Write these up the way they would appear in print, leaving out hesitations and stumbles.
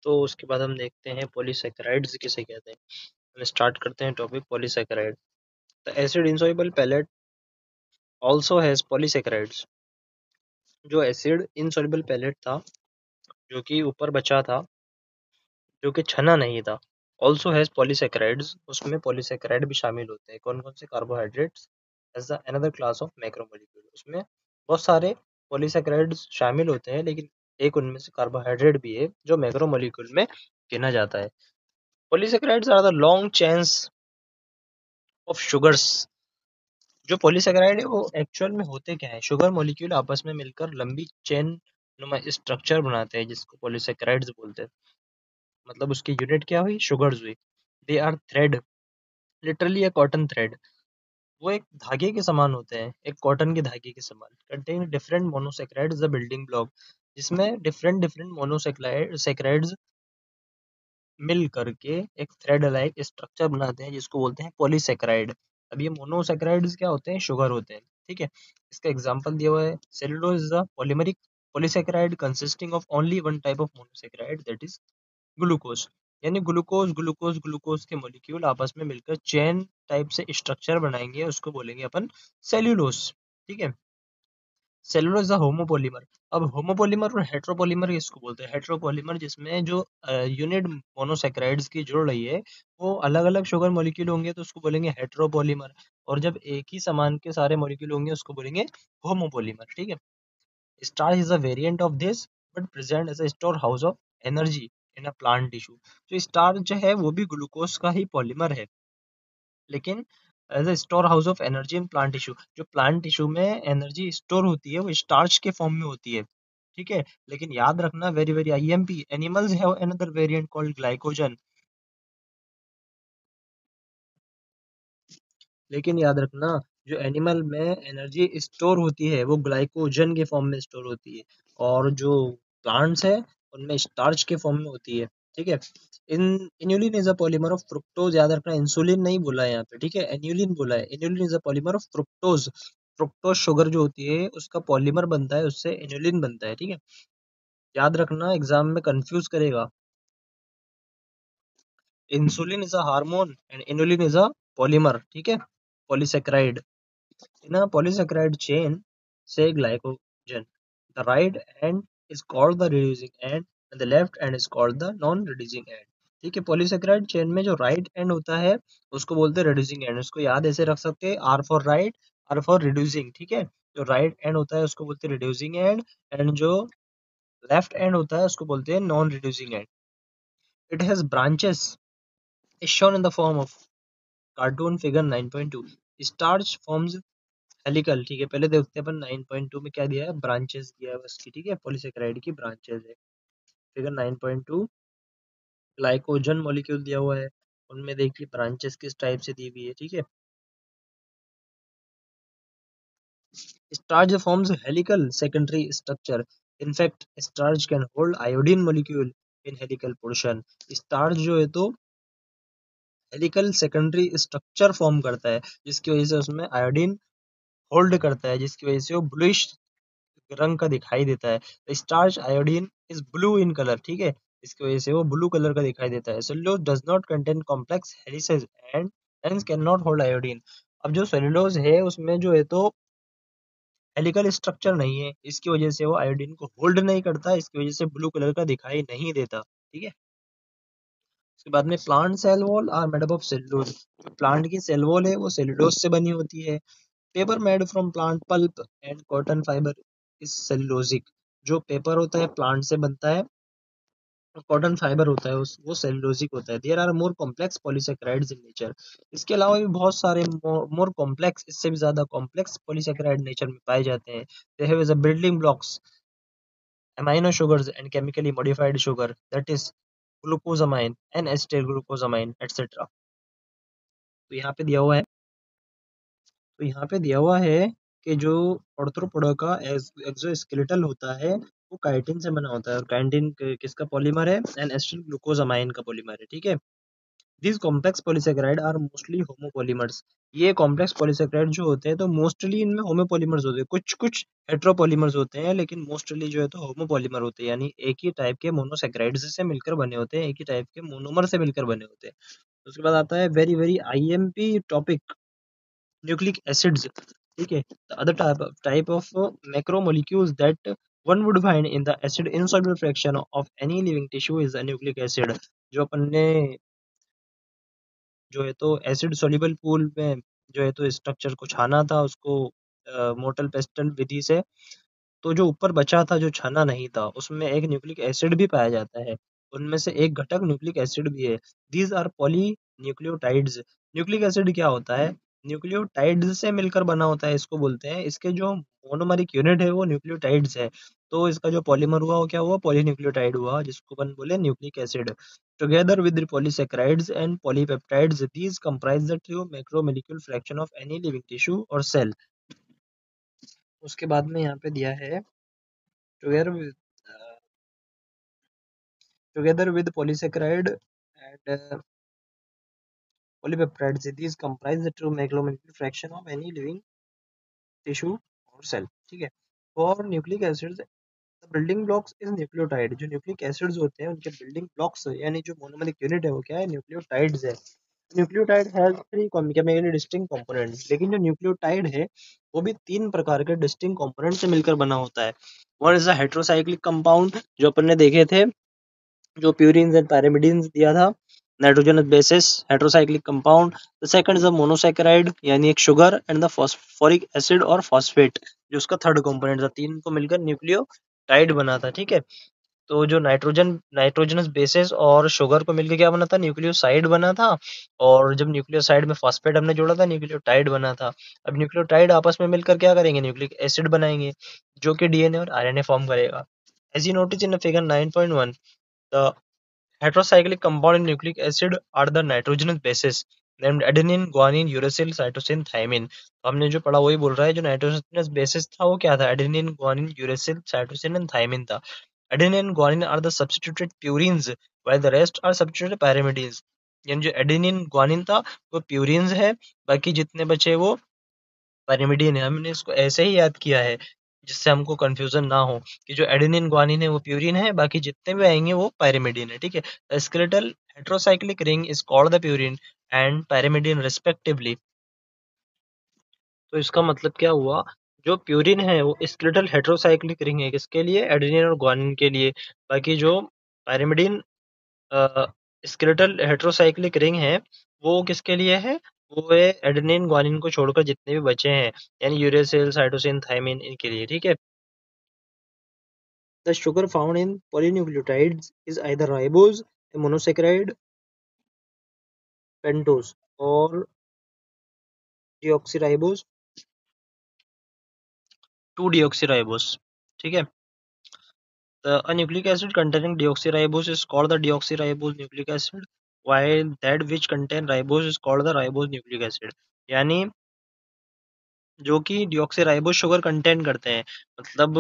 तो उसके बाद हम देखते हैं पॉलीसैकेराइड्स किसे कहते हैं। हम स्टार्ट करते हैं topic polysaccharide. The acid insoluble pellet also has polysaccharides. जो एसिड इनसॉल्युबल पैलेट था, जो कि ऊपर बचा था, जो कि छना नहीं था, आल्सो हैज पॉलीसैकेराइड्स। उसमें पॉलीसैकेराइड भी शामिल होते हैं। कौन कौन से? Carbohydrates as the another class of macromolecule. उसमें बहुत सारे पॉलीसैकेराइड्स शामिल होते हैं, लेकिन एक उनमें से कार्बोहाइड्रेट भी है जो मैक्रोमोलिक्यूल में गिना जाता है। Polysaccharides are the long chains of sugars. जो पॉलीसैकेराइड है वो एक्चुअल में होते क्या है? शुगर मॉलिक्यूल आपस में मिलकर लंबी चेन नुमा स्ट्रक्चर बनाते हैं, जिसको पॉलीसैकेराइड्स बोलते हैं। मतलब उसकी यूनिट क्या हुई? शुगर्स हुई। They are thread, literally a cotton thread. वो एक धागे के समान होते हैं, एक कॉटन के धागे के समान। Contain different monosaccharides the building block, जिसमें डिफरेंट डिफरेंट मोनोसैकेराइड्स मिल करके एक थ्रेड लाइक स्ट्रक्चर बनाते हैं, जिसको बोलते हैं पॉलीसैकेराइड। अब ये मोनोसैकेराइड्स क्या होते हैं? शुगर होते हैं। ठीक है, इसका एग्जांपल दिया हुआ है। Cellulose is a polymeric polysaccharide consisting of only one type of monosaccharide, that is glucose. यानी ग्लूकोज ग्लूकोज ग्लूकोज के मॉलिक्यूल आपस में मिलकर चेन टाइप से स्ट्रक्चर बनाएंगे, उसको बोलेंगे अपन सेल्यूलोज। ठीक है, सेलुलोज इज अ होमोपॉलीमर। अब होमोपॉलीमर और हेट्रोपॉलीमर इसको बोलते हैं। हेट्रोपॉलीमर जिसमें जो यूनिट मोनोसैकेराइड्स की जुड़ रही है वो अलग अलग शुगर मॉलिक्यूल होंगे, तो उसको बोलेंगे हेट्रोपॉलीमर। और जब एक ही सामान के सारे मॉलिक्यूल होंगे उसको बोलेंगे होमोपॉलीमर। ठीक है, starch is a variant of this but present as a store house of energy in a plant tissue. जो स्टार्च जो है वो भी ग्लूकोज का ही पॉलीमर है, लेकिन as a store house of energy in plant tissue. जो प्लांट टिश्यू में एनर्जी स्टोर होती है वो स्टार्च के फॉर्म में होती है। ठीक है, लेकिन याद रखना, very very IMP, animals have another variant called glycogen. लेकिन याद रखना, जो एनिमल में एनर्जी स्टोर होती है वो ग्लाइकोजन के फॉर्म में स्टोर होती है, और जो प्लांट्स है उनमें स्टार्च के फॉर्म में होती है। ठीक है, इन inulin is a polymer of fructose. याद रखना, इंसुलिन नहीं बोला है यहाँ पे। ठीक है, एन्युलिन बोला है। Inulin is a polymer of fructose. Fructose sugar जो होती है उसका पॉलीमर बनता है, उससे इन्युलिन बनता है। ठीक है, याद रखना, एग्जाम में कंफ्यूज करेगा। Insulin is a hormone and inulin is a polymer. ठीक है, polysaccharide. In a polysaccharide chain, say glycogen, the right end is called the reducing end and the left end is called the non-reducing end. ठीक है, polysaccharide chain में जो right and होता है उसको बोलते हैं रिड्यूसिंग एंड। उसको याद ऐसे रख सकते हैं, R for right, R for reducing. ठीक है, जो राइट एंड होता है उसको बोलते हैं रिड्यूसिंग एंड, एंड जो लेफ्ट एंड होता है उसको बोलते हैं non reducing and. It has branches is shown in the form of cartoon figure 9.2. Starch forms helical. ठीक है, पहले देखते हैं अपन 9.2 में क्या दिया है, ब्रांचेस दिया है उसकी। ठीक है, पॉलीसेकेराइड की ब्रांचेस है। फिगर 9.2, ग्लाइकोजन मॉलिक्यूल दिया हुआ है, उनमें देखिए ब्रांचेस किस टाइप से दी हुई है। ठीक है, starch forms helical secondary structure. In fact starch can hold iodine molecule in helical portion. Starch जो है तो हेलिकल सेकेंडरी स्ट्रक्चर फॉर्म करता है, जिसकी वजह से उसमें आयोडीन होल्ड करता है, जिसकी वजह से वो ब्लूइश रंग का दिखाई देता है। Starch iodine is blue in colour. ठीक है, इसकी वजह से वो ब्लू कलर का दिखाई देता है। Cellulose does not contain complex helices and hence can not hold iodine. अब जो सेलुलोज है उसमें जो है तो हेलिकल स्ट्रक्चर नहीं है, इसकी वजह से वो आयोडीन को होल्ड नहीं करता, इसकी वजह से ब्लू कलर का दिखाई नहीं देता। ठीक है, उसके बाद में plant cell wall are made up of cellulose. Plant की सेल वॉल है वो सेलुलोज से बनी होती है। Paper made from plant pulp and cotton fibre is cellulosic. जो पेपर होता है प्लांट से बनता है, कॉटन फाइबर होता है वो सेलुलोजिक होता है। There are more complex polysaccharides in nature. इसके अलावा भी बहुत सारे मोर कॉम्प्लेक्स, इससे भी ज्यादा कॉम्प्लेक्स पॉलीसेकेराइड नेचर में पाए जाते हैं। They have as a building blocks amino sugars and chemically modified sugar, that is glucosamine and acetyl glucosamine etc. तो यहाँ पे दिया हुआ है, कि जो ऑर्थ्रोपोडा का एक्सोस्केलेटल होता है वो काइटिन से बना होता है, और काइटिन किसका पॉलीमर है? एन एसिटिल ग्लूकोजामाइन का पॉलीमर है। ठीक है, These complex polysaccharide are mostly homopolymers. ये कॉम्प्लेक्स पॉलीसेकेराइड जो होते हैं तो मोस्टली इनमें होमोपॉलीमर्स होते हैं, कुछ कुछ हेट्रोपॉलीमर्स होते हैं, लेकिन मोस्टली जो है तो होमोपॉलीमर होते हैं, यानी एक ही टाइप के मोनोसेकेराइड्स से मिलकर बने होते हैं, एक ही टाइप के मोनोमर से मिलकर बने होते हैं। उसके बाद आता है very very IMP topic, nucleic acids. ठीक है, the other type of macromolecules that one would find in the acid insoluble fraction of any living tissue is a nucleic acid। जो अपन ने जो है तो एसिड सॉल्युबल पूल में जो है तो स्ट्रक्चर को छाना था उसको मोर्टल पेस्टल विधि से, तो जो ऊपर बचा था जो छना नहीं था उसमें एक न्यूक्लिक एसिड भी पाया जाता है, उनमें से एक घटक न्यूक्लिक एसिड भी है। These are polynucleotides. Nucleic acid क्या होता है? न्यूक्लियोटाइड्स से मिलकर बना होता है, इसको बोलते हैं। इसके जो मोनोमरिक यूनिट है वो न्यूक्लियोटाइड्स है, तो इसका जो पॉलीमर हुआ वो क्या हुआ? पॉलीन्यूक्लियोटाइड हुआ, जिसको अपन बोले nucleic acid. Together with polysaccharides and polypeptides these comprise the true macromolecule fraction of any living tissue और सेल। उसके बाद में यहाँ पे दिया है together with together with polysaccharide and polypeptides, these comprise the true macromolecular fraction of any living tissue or cell। ठीक है, for nucleic acids the building blocks is nucleotide। जो न्यूक्लिक एसिड्स होते हैं उनके बिल्डिंग ब्लॉक्स यानी जो मोनोमरिक unit है वो क्या है? न्यूक्लियोटाइड्स है। Nucleotide has three chemically distinct components, लेकिन जो न्यूक्लियोटाइड है वो भी तीन प्रकार के डिस्टिंक्ट कंपोनेंट से मिलकर बना होता है। One is a heterocyclic compound, जो अपन ने देखे थे, जो प्यूरिन्स एंड पैरामिडिन्स दिया था, nitrogenous bases heterocyclic compound. The second is a monosaccharide यानी एक sugar, and the phosphoric acid और फॉस्फेट जो उसका थर्ड कंपोनेंट था, तीन को मिलकर न्यूक्लियोटाइड बना था। ठीक है, तो जो नाइट्रोजनस बेसिस और शुगर को मिलकर क्या बना था? न्यूक्लियोसाइड बना था, और जब न्यूक्लियोसाइड में फॉस्फेट हमने जोड़ा था न्यूक्लियोटाइड बना था। अब न्यूक्लियोटाइड आपस में मिलकर क्या करेंगे? न्यूक्लिक एसिड बनाएंगे, जो कि डीएनए और आरएनए फॉर्म करेगा। As you notice in figure 9.1, the heterocyclic compound in nucleic acid are the nitrogenous bases named adenine, guanine, uracil, cytosine, thymine। तो हमने जो पढ़ा वही बोल रहा है, जो नाइट्रोजनस बेसिस था वो क्या था? Adenine, guanine, uracil, cytosine and thymine था। Adenine and guanine are the substituted purines, while the rest are substituted pyrimidines। यानी जो एडेनिन गुआनिन था वो प्यूरिन्स है, बाकी जितने बचे वो pyrimidine है। हमने इसको ऐसे ही याद किया है जिससे हमको कंफ्यूजन ना हो कि जो एडेनिन गुआनिन है वो प्यूरिन है, बाकी जितने भी आएंगे वो pyrimidine है। ठीक है, the skeletal heterocyclic ring is called the purine and pyrimidine respectively. तो इसका मतलब क्या हुआ? जो प्यूरिन है वो स्केलेटल हेट्रोसाइक्लिक रिंग है, किसके लिए? एडेनिन और गुआनिन के लिए। बाकी जो pyrimidine स्केलेटल हेट्रोसाइक्लिक रिंग है वो किसके लिए है? वो है एडेनिन ग्वानिन को छोड़कर जितने भी बचे हैं, यानी यूरेसिल, साइटोसिन, थाइमिन, इनके लिए। ठीक है, the sugar found in polynucleotides is either ribose, monosaccharide, pentose और डीऑक्सीराइबोज, 2 डीऑक्सीराइबोज। ठीक है, a nucleic acid containing deoxyribose is called the deoxyribose nucleic acid, while that which contain ribose is called the ribose nucleic acid। यानी जो कि deoxyribose sugar contain करते हैं, मतलब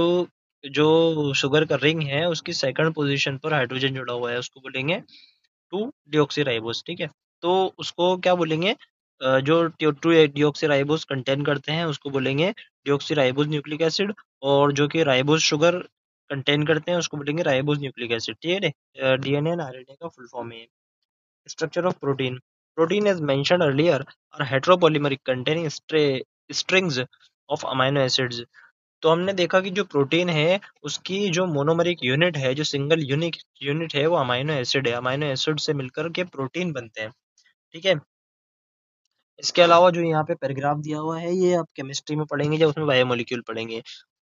जो शुगर का रिंग है उसकी सेकंड पोजीशन पर हाइड्रोजन जुड़ा हुआ है उसको बोलेंगे 2 डीऑक्सीराइबोस। ठीक है, तो उसको क्या बोलेंगे? जो 2 डीऑक्सीराइबोस कंटेन करते हैं उसको बोलेंगे डीऑक्सीराइबोस न्यूक्लिक एसिड, और जो कि राइबोस शुगर कंटेन करते हैं उसको बोलेंगे राइबोस न्यूक्लिक एसिड। ठीक है, डीएनए एंड आरएनए का फुल फॉर्म है। Structure of protein. Protein, as mentioned earlier, are heteropolymeric containing strings of amino acids। तो हमने देखा कि जो प्रोटीन है उसकी जो मोनोमरिक यूनिट है, जो सिंगल यूनिक यूनिट है वो अमाइनो एसिड है। अमाइनो एसिड से मिलकर के प्रोटीन बनते हैं। ठीक है, इसके अलावा जो यहाँ पे पैराग्राफ दिया हुआ है ये आप केमिस्ट्री में पढ़ेंगे जब उसमें बायोमोलिक्यूल पढ़ेंगे।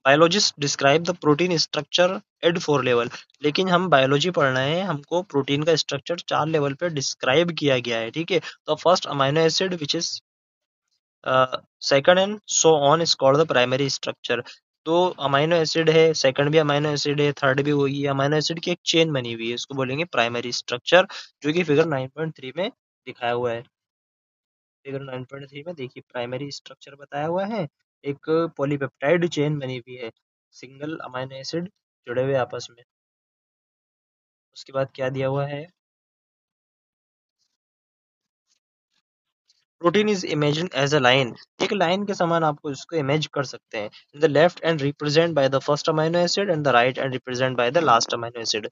Biologist describe the protein structure eight 4 level. लेकिन हम बायोलॉजी पढ़ रहे हैं, हमको प्रोटीन का स्ट्रक्चर 4 लेवल पे डिस्क्राइब किया गया है। ठीक है, तो first amino acid which is second and so on is called the primary structure. तो अमाइनो एसिड है, सेकंड भी अमाइनो एसिड है, थर्ड भी वही है, अमाइनो एसिड की एक चेन बनी हुई है, इसको बोलेंगे प्राइमरी स्ट्रक्चर, जो कि फिगर 9.3 में दिखाया हुआ है। फिगर 9.3 में देखिए प्राइमरी स्ट्रक्चर बताया हुआ है, एक पॉलीपेप्टाइड चेन बनी हुई है, सिंगल अमाइनो एसिड जुड़े हुए आपस में। उसके बाद क्या दिया हुआ है? Protein is imagine as a line, एक लाइन के समान आपको इसको इमेज कर सकते हैं। In the left end represent by the first amino acid and the right end represent by the last amino acid.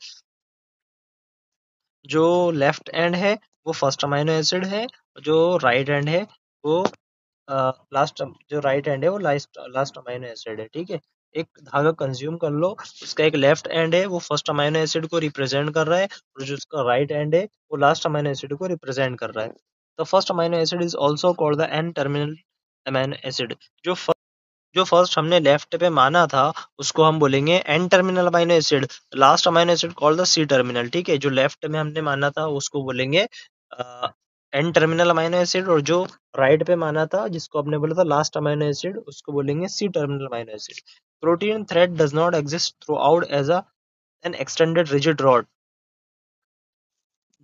जो लेफ्ट एंड है वो फर्स्ट अमाइनो एसिड है, जो राइट एंड है वो लास्ट, जो राइट एंड है वो लास्ट लास्ट अमाइनो एसिड है। ठीक है, एक धागा कंज्यूम कर लो, उसका एक लेफ्ट एंड है वो फर्स्ट अमाइनो एसिड को रिप्रेजेंट कर रहा है, और जो उसका राइट एंड है वो लास्ट अमाइनो एसिड को रिप्रेजेंट कर रहा है। The first amino acid is also called the N terminal amino acid. जो फर्स्ट हमने लेफ्ट पे माना था उसको हम बोलेंगे N terminal amino acid, last amino acid called the C terminal. ठीक है, जो लेफ्ट में हमने माना था उसको बोलेंगे एन टर्मिनल अमाइनो एसिड, और जो राइट पे माना था जिसको आपने बोला था लास्ट अमाइनो एसिड उसको बोलेंगे C terminal amino acid. Protein thread does not exist throughout as an extended rigid rod.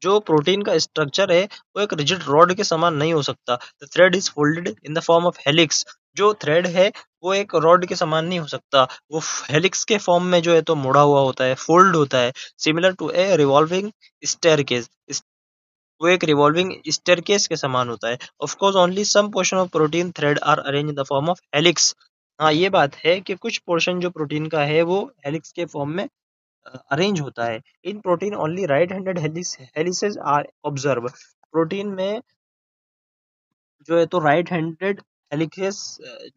जो प्रोटीन का स्ट्रक्चर है वो एक रिजिड रॉड के समान नहीं हो सकता। The thread is folded in the form of helix. जो थ्रेड है वो एक रॉड के समान नहीं हो सकता, वो हेलिक्स के फॉर्म में जो है तो मुड़ा हुआ होता है, फोल्ड होता है, similar to a revolving staircase. वो एक रिवॉल्विंग स्टेयरकेस के समान होता है। Of course only some portion of protein thread are arrange in the form of helix. हाँ, ये बात है कि कुछ पोर्शन जो प्रोटीन का है वो हेलिक्स के फॉर्म में अरेंज होता है। In protein only right handed helices are observe. Protein में जो है तो राइट हैंडेड हेलिसेस,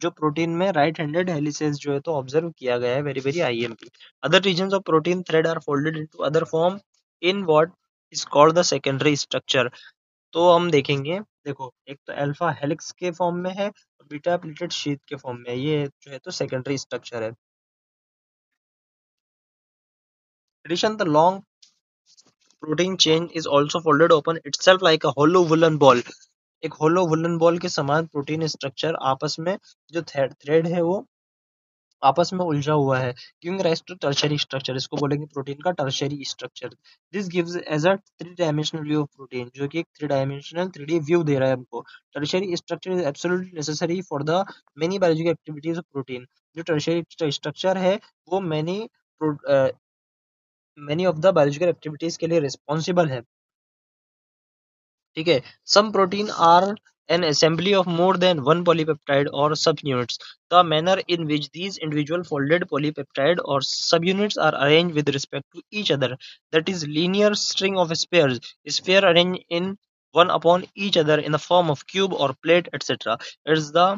जो प्रोटीन में राइट हैंडेड हेलिसेस जो है तो ऑब्जर्व किया गया है, very very IMP. Other regions of protein thread are folded into other form in what is called the secondary structure. तो हम देखेंगे, देखो एक तो अल्फा हेलिक्स के फॉर्म में है और बीटा प्लेटेड शीथ के फॉर्म में है, ये जो है तो सेकेंडरी स्ट्रक्चर है। Addition the long protein chain is also folded open itself like a hollow woollen ball. एक होलो वुलन बॉल के समान प्रोटीन स्ट्रक्चर आपस में, जो थ्रेड है वो आपस में उलझा हुआ है, giving rise to tertiary structure. इसको बोलेंगे प्रोटीन का tertiary structure. This gives as a three dimensional view of protein, जो कि एक थ्री डायमेंशनल 3D व्यू दे रहा है हमको। Tertiary structure is absolutely necessary for the many biological activities of protein. जो टर्शियरी स्ट्रक्चर है वो many of the biological activities के लिए रिस्पॉन्सिबल है। ठीक है, some protein are an assembly of more than one polypeptide or subunits. The manner in which these individual folded polypeptide or subunits are arranged with respect to each other, that is linear string of spheres, sphere arranged in one upon each other in the form of cube or plate, etc. It's the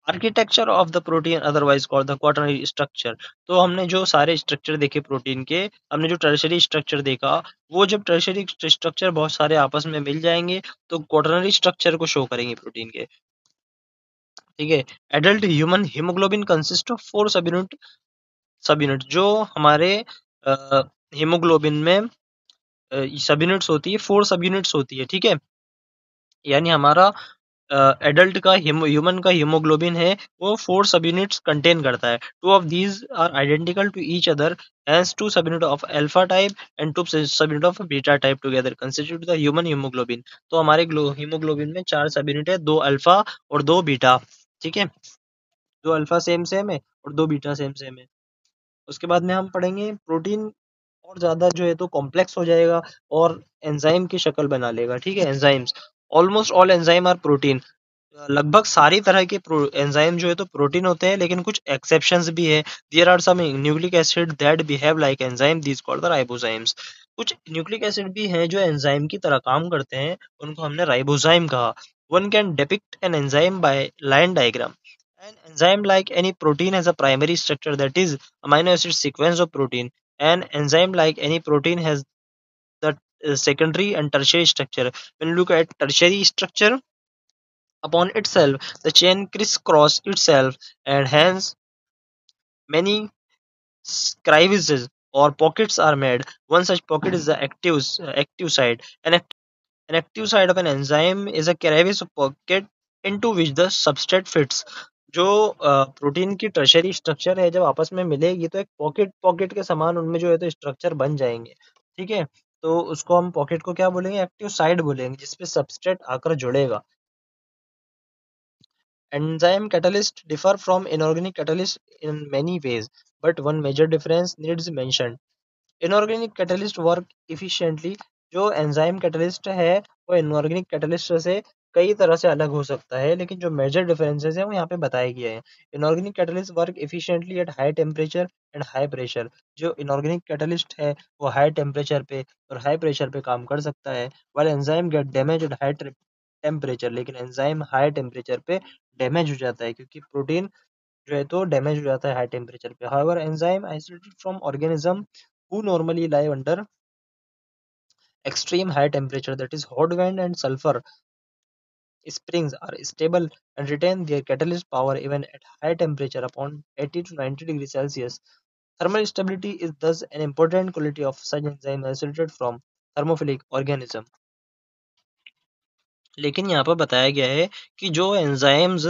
architecture of the protein otherwise called the quaternary structure. तो हमने जो सारे structure देखे protein के, हमने जो tertiary structure देखा, वो जब टर्शरी स्ट्रक्चर बहुत सारे आपस में मिल जाएंगे तो क्वाटरनरी स्ट्रक्चर को शो करेंगे प्रोटीन के। ठीक है, adult human haemoglobin consist of 4 सब यूनिट। जो हमारे हीमोग्लोबिन में सब यूनिट्स होती है, 4 सब यूनिट्स होती है। ठीक है, यानी हमारा एडल्ट का ह्यूमन का हीमोग्लोबिन है वो 4 सब यूनिट्स कंटेन करता है। 2 of these are identical to each other, hence 2 sub unit of alpha type and 2 sub unit of beta type together constitute the human haemoglobin. तो हमारे हीमोग्लोबिन में 4 सब यूनिट है, 2 अल्फा और 2 बीटा। ठीक है, 2 अल्फा सेम सेम है और 2 बीटा सेम सेम है। उसके बाद में हम पढ़ेंगे प्रोटीन और ज्यादा जो है तो कॉम्प्लेक्स हो जाएगा और एंजाइम की शक्ल बना लेगा। ठीक है, enzymes, almost all enzyme are protein. लगभग सारी तरह के एंजाइम जो है तो प्रोटीन होते हैं, लेकिन कुछ एक्सेप्शंस भी है। There are some nucleic acid that behave like enzyme, these called the ribozymes. कुछ न्यूक्लिक एसिड भी हैं जो एंजाइम की तरह काम करते हैं, उनको हमने राइबोजाइम कहा। One can depict an enzyme by line diagram. An enzyme, like any protein, has a primary structure, that is amino acid sequence of protein. An enzyme, like any protein, has the secondary and tertiary structure. When you look at tertiary structure, upon itself, the chain crisscross itself, and hence many crevices or pockets are made. One such pocket is the active site. An active site of an enzyme is a crevice or pocket into which the substrate fits. जो protein की tertiary structure है जब आपस में मिलेगी तो एक pocket pocket के समान उनमें जो है तो स्ट्रक्चर बन जाएंगे। ठीक है, तो उसको हम पॉकेट को क्या बोलेंगे, एक्टिव साइड बोलेंगे, जिसपे सबस्ट्रेट आकर जुड़ेगा। Enzyme catalysts differ from inorganic catalysts in many ways, but one major difference needs mention. Inorganic catalyst work efficiently. जो एंजाइम कैटलिस्ट है वो इनऑर्गेनिक कैटलिस्ट से कई तरह से अलग हो सकता है, लेकिन जो मेजर डिफरेंसेस हैं वो यहाँ पे बताए गए हैं। Inorganic catalyst work efficiently at high temperature and high pressure. जो इनऑर्गेनिक कैटलिस्ट है वो हाई टेम्परेचर पे और हाई प्रेशर पे काम कर सकता है, while enzyme gate damage at high temperature. लेकिन एंजाइम हाई टेम्परेचर पे डैमेज हो जाता है, क्योंकि प्रोटीन जो है तो डैमेज हो जाता है हाई टेम्परेचर पे। However enzyme isolated from organism who normally live under extreme high temperature, that is hot wind and sulfur springs, are stable and retain their catalyst power even at high temperature upon 80 to 90 degrees Celsius. Thermal stability is thus an important quality of such enzyme isolated from thermophilic organism. लेकिन यहाँ पर बताया गया है कि जो enzymes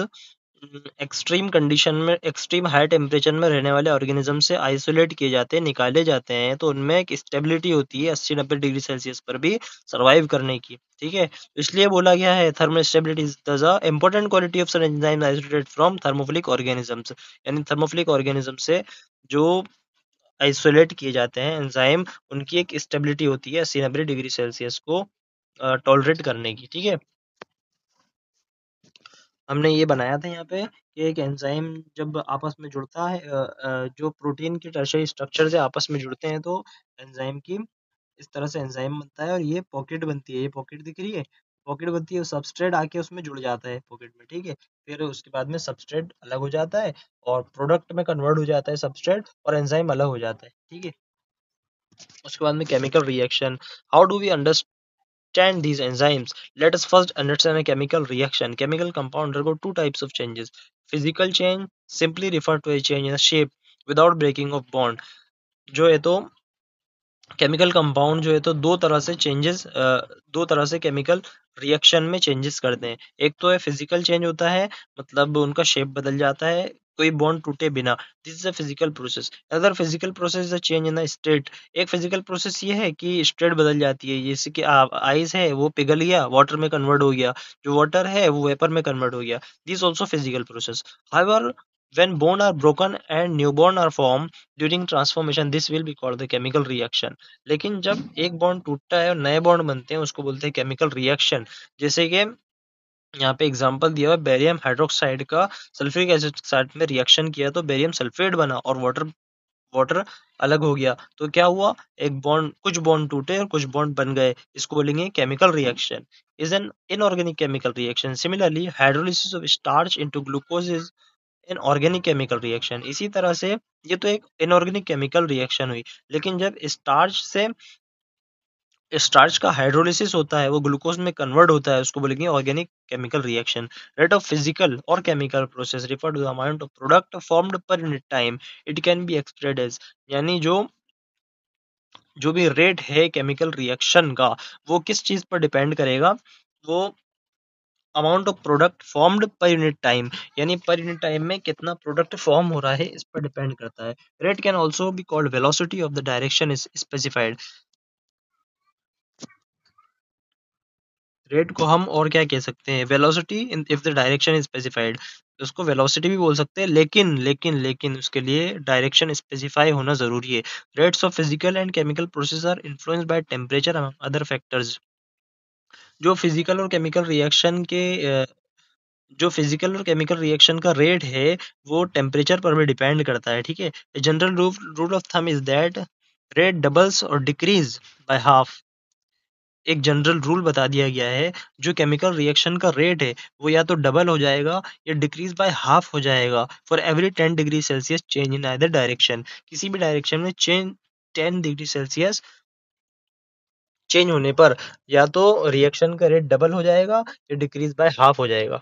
extreme condition में, extreme high temperature में रहने वाले ऑर्गेनिज्म से आइसोलेट किए जाते हैं, निकाले जाते हैं, तो उनमें एक स्टेबिलिटी होती है 80-90 डिग्री सेल्सियस पर भी सर्वाइव करने की। ठीक है, इसलिए बोला गया है thermal stability is the important quality of some enzyme isolated from thermophilic organisms. यानी थर्मोफिलिक ऑर्गेनिज्म से जो आइसोलेट किए जाते हैं एंजाइम, उनकी एक स्टेबिलिटी होती है 80-90 डिग्री सेल्सियस को टॉलरेट करने की। ठीक है, हमने ये बनाया था यहाँ पे कि एक एंजाइम जब आपस में जुड़ता है, जो प्रोटीन के टर्शियरी स्ट्रक्चर से आपस में जुड़ते हैं, तो एंजाइम की इस तरह से एंजाइम बनता है और ये पॉकेट बनती है। ये पॉकेट दिख रही है, पॉकेट बनती है, सबस्ट्रेट आके उसमें जुड़ जाता है पॉकेट में। ठीक है, फिर उसके बाद में सबस्ट्रेट अलग हो जाता है और प्रोडक्ट में कन्वर्ट हो जाता है सबस्ट्रेट, और एंजाइम अलग हो जाता है। ठीक है, उसके बाद में chemical reaction. How do we understand these enzymes? Let us first understand a chemical reaction. Chemical compound undergo two types of changes. Physical change simply refer to a change in the shape without breaking of bond. जो है तो chemical compound जो है तो दो तरह से chemical reaction में चेंजेस करते हैं। एक तो है फिजिकल चेंज होता है, मतलब उनका शेप बदल जाता है कोई बॉन्ड टूटे बिना, this is a physical process. Other physical process is a change in the state. एक फिजिकल प्रोसेस ये है कि स्टेट बदल जाती है, जैसे कि आइस है वो पिघल गया, वाटर में कन्वर्ट हो गया, जो वाटर है वो वेपर में कन्वर्ट हो गया, this also physical process. However when bone are broken and newborn are formed during transformation, this will be called the chemical reaction. लेकिन जब एक बॉन्ड टूटता है और नए बॉन्ड बनते हैं, उसको बोलते हैं केमिकल रिएक्शन। जैसे कि यहाँ पे एग्जांपल दिया हुआ है, बेरियम हाइड्रोक्साइड का सल्फ्यूरिक एसिड के साथ में रिएक्शन किया तो बेरियम सल्फेट बना और वाटर वाटर अलग हो गया। तो क्या हुआ, एक बॉन्ड, कुछ बॉन्ड टूटे और कुछ बॉन्ड बन गए, इसको बोलेंगे chemical reaction. Is an inorganic chemical reaction. Similarly hydrolysis of starch into glucose is an organic chemical reaction. इसी तरह से ये तो एक इनऑर्गेनिक केमिकल रिएक्शन हुई, लेकिन जब स्टार्च का हाइड्रोलिसिस होता है, वो ग्लूकोज में कन्वर्ट होता है, उसको बोलेंगे organic chemical reaction. Rate of physical और chemical process refer to the amount of product formed per unit time, it can be expressed as. यानी जो भी रेट है केमिकल रिएक्शन का, वो किस चीज पर डिपेंड करेगा, वो amount of product formed per unit time, यानी पर यूनिट टाइम में कितना प्रोडक्ट फॉर्म हो रहा है, इस पर डिपेंड करता है। Rate can also be called velocity of the direction is specified. Rate को हम और क्या कह सकते हैं, velocity in if the direction is specified. उसको वेलोसिटी भी बोल सकते हैं, लेकिन उसके लिए डायरेक्शन स्पेसिफाई होना जरूरी है। Rates of physical and chemical process are influenced by temperature among other factors. जो फिजिकल और केमिकल रिएक्शन के जो फिजिकल और केमिकल रिएक्शन का रेट है, वो टेम्परेचर पर भी डिपेंड करता है। ठीक है, general rule of thumb is that rate doubles और डिक्रीज बाय हाफ। एक जनरल रूल बता दिया गया है, जो केमिकल रिएक्शन का रेट है वो या तो डबल हो जाएगा या डिक्रीज बाय हाफ हो जाएगा for every 10 degree Celsius change in either direction. किसी भी डायरेक्शन में चेंज 10 डिग्री सेल्सियस चेंज होने पर या तो रिएक्शन का रेट डबल हो जाएगा या डिक्रीज बाय हाफ हो जाएगा।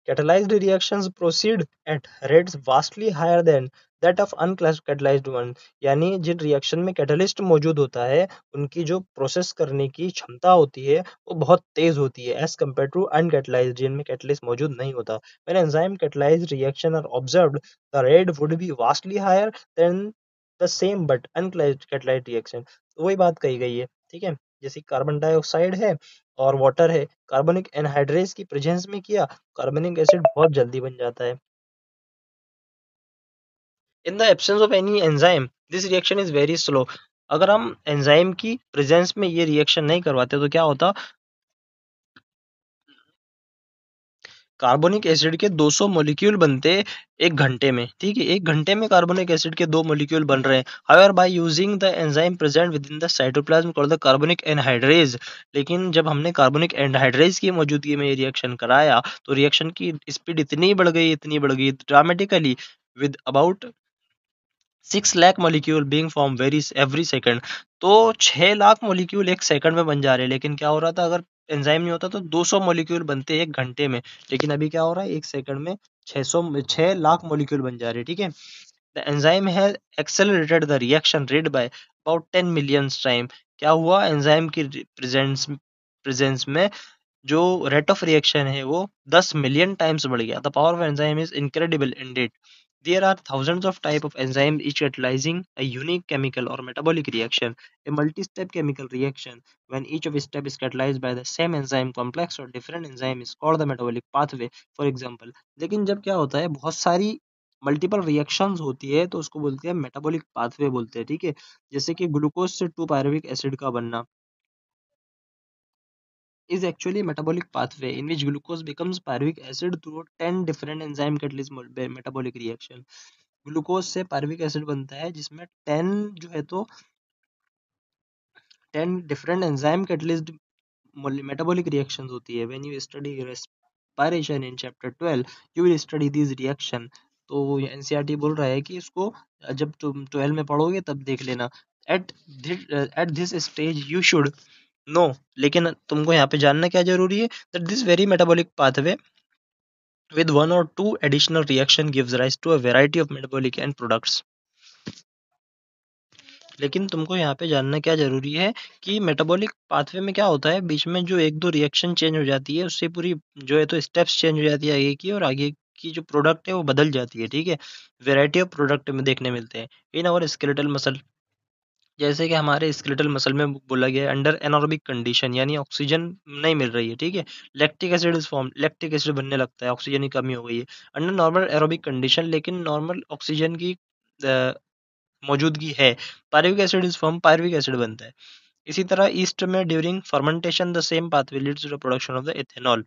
Catalyzed reactions proceed at rates vastly higher than that of uncatalyzed one। यानी जिन रिएक्शन में कैटलिस्ट मौजूद होता है, उनकी जो प्रोसेस करने की क्षमता होती है वो बहुत तेज होती है एज कम्पेयर टू अनकैटलाइज्ड, जिनमें कैटलिस्ट मौजूद नहीं होता। When enzyme catalyzed reaction are observed, the rate would be vastly higher than the same but uncatalyzed reaction। तो वही बात कही गई है। ठीक है, जैसे कार्बन डाइऑक्साइड है और वाटर है, कार्बनिक एनहाइड्रेस की प्रेजेंस में किया, कार्बनिक एसिड बहुत जल्दी बन जाता है। In the absence of any enzyme this reaction is very slow. अगर हम एंजाइम की प्रेजेंस में ये रिएक्शन नहीं करवाते तो क्या होता, कार्बोनिक एसिड के 200 मॉलिक्यूल बनते 1 घंटे में, ठीक है। 1 घंटे में कार्बोनिक एसिड के 2 मॉलिक्यूल बन रहे हैं। However by using the enzyme present with in the cytoplasm called the carbonic anhydrase. लेकिन जब हमने कार्बोनिक एनहाइड्रेज की मौजूदगी में ये रिएक्शन कराया तो रिएक्शन की स्पीड इतनी बढ़ गई dramatically, with about 6 lakh molecule being form very every second. तो 6 लाख मॉलिक्यूल एक सेकंड में बन जा रहे हैं। लेकिन क्या हो रहा था, अगर एंजाइम नहीं होता तो 200 मॉलिक्यूल बनते 1 घंटे में। लेकिन अभी क्या हो रहा है, 1 सेकंड में 6 लाख मॉलिक्यूल बन जा रहे हैं, ठीक है। The enzyme has accelerated the reaction rate by about 10 million time. क्या हुआ, एंजाइम की प्रेजेंस में जो रेट ऑफ रिएक्शन है वो 10 मिलियन टाइम्स बढ़ गया। The power of enzyme is incredible ended. There are thousands of type of enzymes each catalyzing a unique chemical or metabolic reaction, a multi-step chemical reaction. When each of its step is catalyzed by the same enzyme complex or different enzyme is called the metabolic pathway. For example, लेकिन जब क्या होता है, बहुत सारी multiple reactions होती है तो उसको बोलते हैं मेटाबॉलिक पाथवे बोलते हैं, ठीक है। जैसे कि ग्लूकोज से 2 पायरुविक एसिड का बनना is actually a metabolic pathway in which glucose becomes pyruvic acid through 10 different enzyme catalyst metabolic reaction. Glucose से पायरुविक एसिड बनता है जिसमें 10 जो है तो 10 different enzyme catalyst metabolic reactions होती है। When you study respiration in chapter 12 you will study this reaction. तो एनसीईआरटी बोल रहा है कि इसको जब तुम 12 में पढ़ोगे तब देख लेना। At at this stage you should know, लेकिन तुमको यहाँ पे जानना क्या जरूरी है, that this very metabolic pathway with one or two additional reaction gives rise to a variety of metabolic end products। लेकिन तुमको यहाँ पे जानना क्या जरूरी है कि मेटाबॉलिक पाथवे में क्या होता है, बीच में जो एक दो रिएक्शन चेंज हो जाती है उससे पूरी जो है तो स्टेप्स चेंज हो जाती है आगे की, और आगे की जो प्रोडक्ट है वो बदल जाती है, ठीक है। वेराइटी ऑफ प्रोडक्ट में देखने मिलते हैं इन आवर स्केलेटल मसल। जैसे कि हमारे स्केलेटल मसल में बोला गया है अंडर एनारोबिक कंडीशन, यानी ऑक्सीजन नहीं मिल रही है, ठीक है। Lactic acid is form, lactic acid बनने लगता है, ऑक्सीजन की कमी हो गई है। अंडर नॉर्मल एरोबिक कंडीशन, लेकिन नॉर्मल ऑक्सीजन की मौजूदगी है, pyruvic acid is form, pyruvic acid बनता है। इसी तरह ईस्ट में during fermentation the same pathway leads to the production of the ethanol.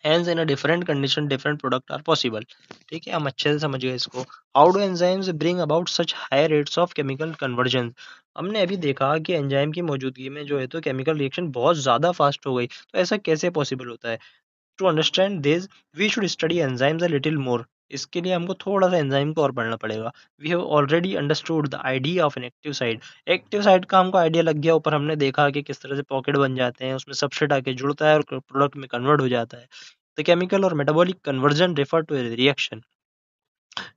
Hence, in a different condition, different product are possible। ठीक है, हम अच्छे से समझ गए इसको। How do enzymes bring about such high rates of chemical conversion? हमने अभी देखा कि एंजाइम की मौजूदगी में जो है तो केमिकल रिएक्शन बहुत ज़्यादा फास्ट हो गई, तो ऐसा कैसे पॉसिबल होता है। To understand this we should study enzymes a little more. इसके लिए हमको थोड़ा सा एंजाइम को और पढ़ना पड़ेगा। We have already understood the idea of an active site. Active site का हमको आइडिया लग गया, ऊपर हमने देखा कि किस तरह से पॉकेट बन जाते हैं, उसमें सबस्ट्रेट आके जुड़ता है और प्रोडक्ट में कन्वर्ट हो जाता है। द केमिकल और metabolic conversion refer to a reaction.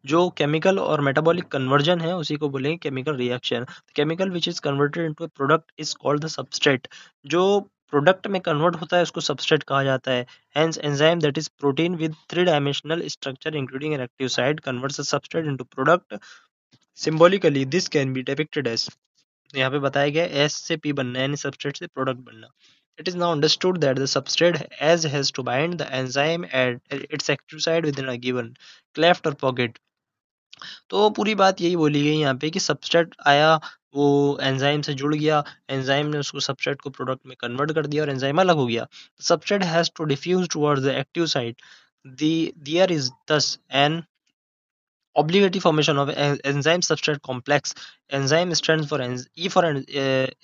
जो केमिकल और मेटाबॉलिक कन्वर्जन है उसी को बोलेंगे chemical reaction. Chemical which is converted into a product is called the substrate. जो प्रोडक्ट में कन्वर्ट होता है उसको सबस्ट्रेट कहा जाता है। Hence enzyme that is protein with 3 dimensional structure including an active site converts the substrate into product. Symbolically this can be depicted as, यहाँ पे बताया गया एस से पी बनना है, यानी सबस्ट्रेट से प्रोडक्ट बनना। It is now understood that the substrate as has to bind the enzyme at its active site within a given cleft or pocket। तो पूरी बात यही बोली गई यहाँ पे कि सबस्ट्रेट आया, वो एंजाइम से जुड़ गया, एंजाइम ने उसको सबस्ट्रेट को प्रोडक्ट में कन्वर्ट कर दिया और एंजाइम अलग हो गया। Substrate has to diffuse towards the active site. There is thus an obligatory formation of enzyme substrate complex। Enzyme stands for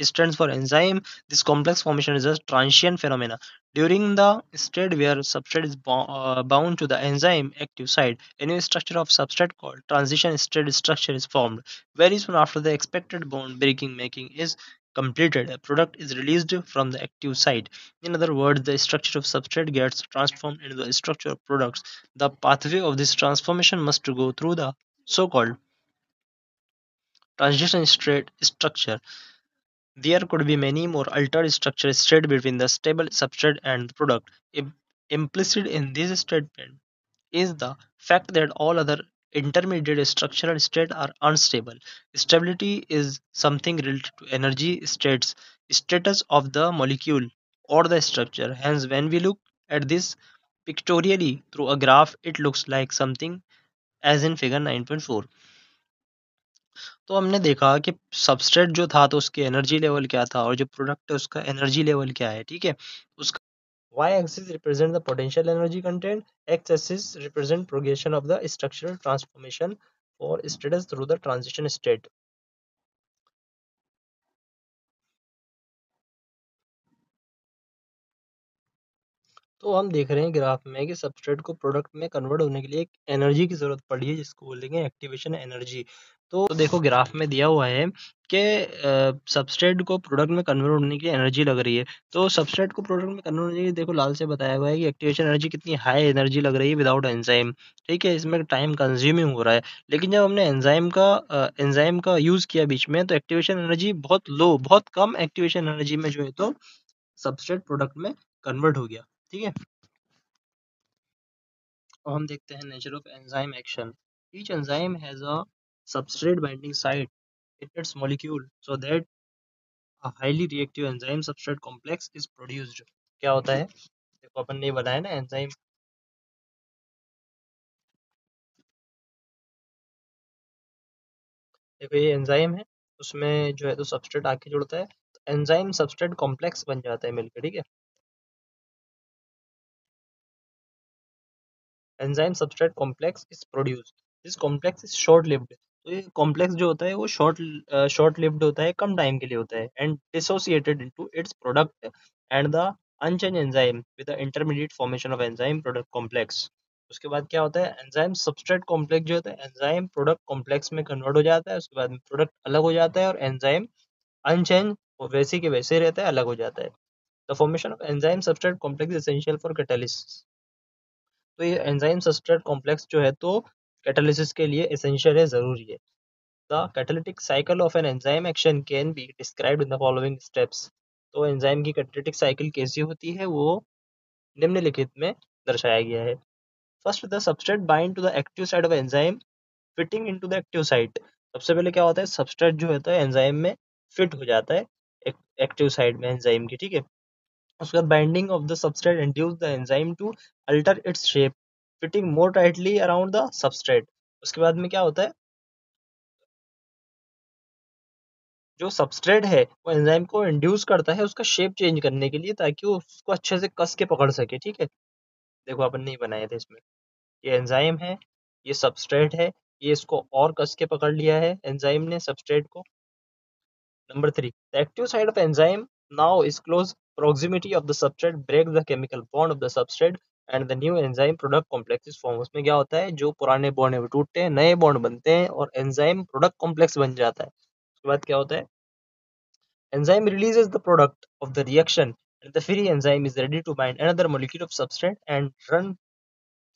stands for enzyme। This complex formation is a transient phenomena during the state where substrate is bound to the enzyme active site. A new structure of substrate called transition state structure is formed. Very soon after the expected bond breaking making is completed, a product is released from the active site। In other words, the structure of substrate gets transformed into the structure of products। The pathway of this transformation must go through the so-called transition state structure। There could be many more altered structure state between the stable substrate and the product. Implicit in this statement is the fact that all other intermediate structural states are unstable. Stability is something related to energy states, status of the molecule or the structure. Hence, when we look at this pictorially through a graph, it looks like something as in figure 9.4। तो हमने देखा कि substrate जो था तो उसकी energy level क्या था और जो प्रोडक्ट है उसका एनर्जी लेवल क्या है, ठीक है। उसका Y axis represent the potential energy content, X axis represent progression of the structural transformation for status through the transition state. तो हम देख रहे हैं ग्राफ में कि सबस्ट्रेट को प्रोडक्ट में कन्वर्ट होने के लिए एक एनर्जी की ज़रूरत पड़ी है जिसको बोलेंगे एक्टिवेशन एनर्जी। तो देखो ग्राफ में दिया हुआ है कि सबस्ट्रेट को प्रोडक्ट में कन्वर्ट होने की एनर्जी लग रही है। तो सबस्ट्रेट को प्रोडक्ट में कन्वर्ट होने के लिए देखो लाल से बताया हुआ है कि एक्टिवेशन एनर्जी कितनी हाई एनर्जी लग रही है विदाउट एंजाइम। ठीक है, इसमें टाइम कंज्यूमिंग हो रहा है। लेकिन जब हमने एंजाइम का यूज़ किया बीच में तो एक्टिवेशन एनर्जी बहुत लो, बहुत कम एक्टिवेशन एनर्जी में जो है तो सबस्ट्रेट प्रोडक्ट में कन्वर्ट हो गया। ठीक है, और हम देखते हैं nature of enzyme action. Each enzyme has a substrate binding site in its molecule so that a highly reactive enzyme substrate complex is produced। क्या होता है, देखो अपन ने बताया ना एंजाइम, देखो ये एंजाइम है, उसमें जो है तो सबस्ट्रेट आके जुड़ता है तो एंजाइम सबस्ट्रेट कॉम्प्लेक्स बन जाता है मिलकर। ठीक है, enzyme substrate complex is produced, this complex is short lived. तो ये कॉम्प्लेक्स जो होता है वो शॉर्ट लिव्ड होता है, कम टाइम के लिए होता है, and dissociated into its product and the unchange enzyme with the intermediate formation of enzyme product complex. उसके बाद क्या होता है, एंजाइम सबस्ट्रेट कॉम्प्लेक्स जो होता है एंजाइम प्रोडक्ट कॉम्प्लेक्स में कन्वर्ट हो जाता है, उसके बाद प्रोडक्ट अलग हो जाता है और एंजाइम अनचेंज वो वैसे के वैसे रहता है, अलग हो जाता है। The formation of enzyme substrate complex essential for catalysis. तो ये एंजाइम सबस्ट्रेट कॉम्प्लेक्स जो है तो कैटालिसिस के लिए एसेंशियल है, ज़रूरी है। The catalytic cycle of an enzyme action can be described in the following steps. तो एंजाइम की कैटालिटिक साइकिल कैसी होती है वो निम्नलिखित में दर्शाया गया है। First, the substrate bind to the active side of enzyme fitting into the active site. सबसे पहले क्या होता है, सबस्ट्रेट जो होता है एंजाइम में फिट हो जाता है एक्टिव साइड में एंजाइम की। ठीक है, उसके बाद binding of the substrate induce the enzyme to alter its shape fitting more tightly around the substrate. उसके बाद में क्या होता है, जो सबस्ट्रेट है वो एंजाइम को इंड्यूस करता है उसका शेप चेंज करने के लिए ताकि वो उसको अच्छे से कस के पकड़ सके। ठीक है, देखो अपन नहीं बनाए थे इसमें, ये एंजाइम है, ये सबस्ट्रेट है, ये इसको और कस के पकड़ लिया है एंजाइम ने सबस्ट्रेट को। Number three, the active side of enzyme now is close proximity of the substrate break the chemical bond of the substrate and the new enzyme product complex is formed। उसमें क्या होता है, जो पुराने bond है वो टूटते हैं, नए बॉन्ड बनते हैं और एंजाइम प्रोडक्ट कॉम्प्लेक्स बन जाता है। उसके बाद क्या होता है, enzyme releases the product of the reaction and the free enzyme is ready to bind another molecule of substrate and run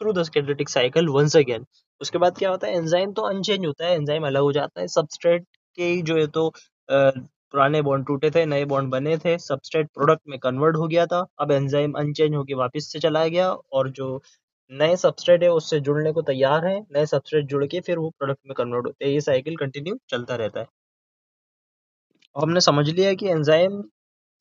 through the catalytic cycle once again. उसके बाद क्या होता है, एंजाइम तो अनचेंज होता है, एंजाइम अलग हो जाता है सबस्ट्रेट के ही जो है तो पुराने बॉन्ड टूटे थे, नए बॉन्ड बने थे, सबस्ट्रेट प्रोडक्ट में कन्वर्ट हो गया था, अब एंजाइम अनचेंज होके वापस से चला गया और जो नए सबस्ट्रेट है उससे जुड़ने को तैयार है, नए सबस्ट्रेट जुड़ के फिर वो प्रोडक्ट में कन्वर्ट होते हैं, ये साइकिल कंटिन्यू चलता रहता है। और हमने समझ लिया कि एंजाइम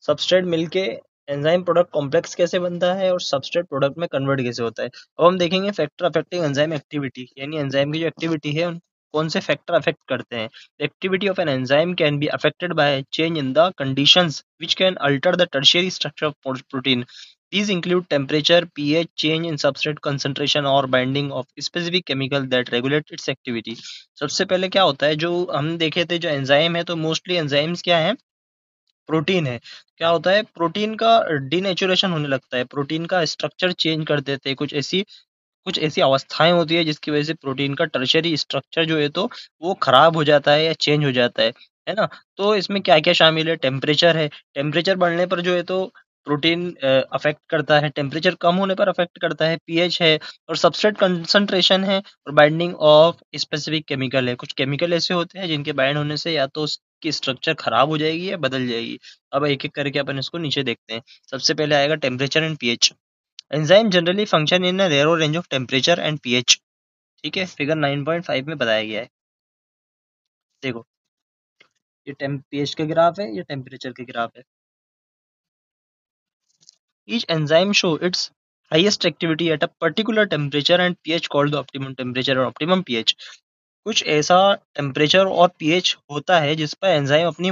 सबस्ट्रेट मिलके एंजाइम प्रोडक्ट कॉम्प्लेक्स कैसे बनता है और सबस्ट्रेट प्रोडक्ट में कन्वर्ट कैसे होता है। अब हम देखेंगे फैक्टर अफेक्टिंग एंजाइम एक्टिविटी, यानी एंजाइम की जो एक्टिविटी है कौन से फैक्टर अफेक्ट करते हैं। Activity of an enzyme can be affected by change in the conditions which can alter the tertiary structure of protein. These include temperature, pH, change in substrate concentration और binding of specific chemical that regulate its activity। सबसे पहले क्या होता है, जो हम देखे थे जो एंजाइम है तो मोस्टली एंजाइम्स क्या है, प्रोटीन है। क्या होता है, प्रोटीन का डीनेचुरेशन होने लगता है, प्रोटीन का स्ट्रक्चर चेंज कर देते हैं, कुछ ऐसी अवस्थाएं होती है जिसकी वजह से प्रोटीन का टर्शियरी स्ट्रक्चर जो है तो वो खराब हो जाता है या चेंज हो जाता है ना। तो इसमें क्या क्या शामिल है, टेम्परेचर है, टेम्परेचर बढ़ने पर जो है तो प्रोटीन अफेक्ट करता है, टेम्परेचर कम होने पर अफेक्ट करता है, पीएच है, और सबस्ट्रेट कंसंट्रेशन है, और बाइंडिंग ऑफ स्पेसिफिक केमिकल है। कुछ केमिकल ऐसे होते हैं जिनके बाइंड होने से या तो उसकी स्ट्रक्चर खराब हो जाएगी या बदल जाएगी। अब एक एक करके अपन इसको नीचे देखते हैं। सबसे पहले आएगा temperature and pH. Enzyme generally function in a narrow range of temperature and pH. ठीक है, फिगर 9.5 में बताया गया है। देखो ये पीएच का ग्राफ है, ये टेम्परेचर के ग्राफ है। Each enzyme show its highest activity at a particular temperature and pH called the optimum temperature और optimum pH। कुछ ऐसा टेम्परेचर और पीएच होता है जिस पर एंजाइम अपनी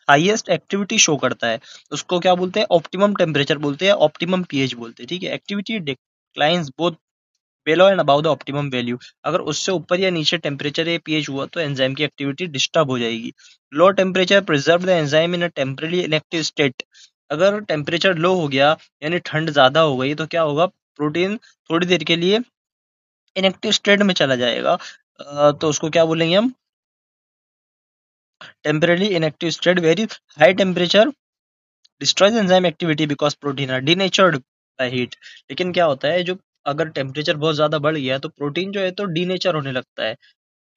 हाईएस्ट एक्टिविटी शो करता है, उसको क्या बोलते हैं, ऑप्टिमम टेम्परेचर बोलते हैं, ऑप्टिमम पीएच बोलते हैं, ठीक है। Activity declines both below and above the optimum value, अगर उससे ऊपर या नीचे टेम्परेचर या पीएच हुआ तो एंजाइम की एक्टिविटी डिस्टर्ब हो जाएगी। Low temperature preserve the enzyme in a temporary inactive state, अगर टेम्परेचर लो हो गया यानी ठंड ज्यादा हो गई तो क्या होगा, प्रोटीन थोड़ी देर के लिए इनएक्टिव स्टेट में चला जाएगा। तो उसको क्या बोलेंगे हम, temporary inactive state. Very high temperature destroys enzyme activity because protein are denatured by heat. लेकिन क्या होता है, जो अगर टेम्परेचर बहुत ज्यादा बढ़ गया तो प्रोटीन जो है तो डीनेचर होने लगता है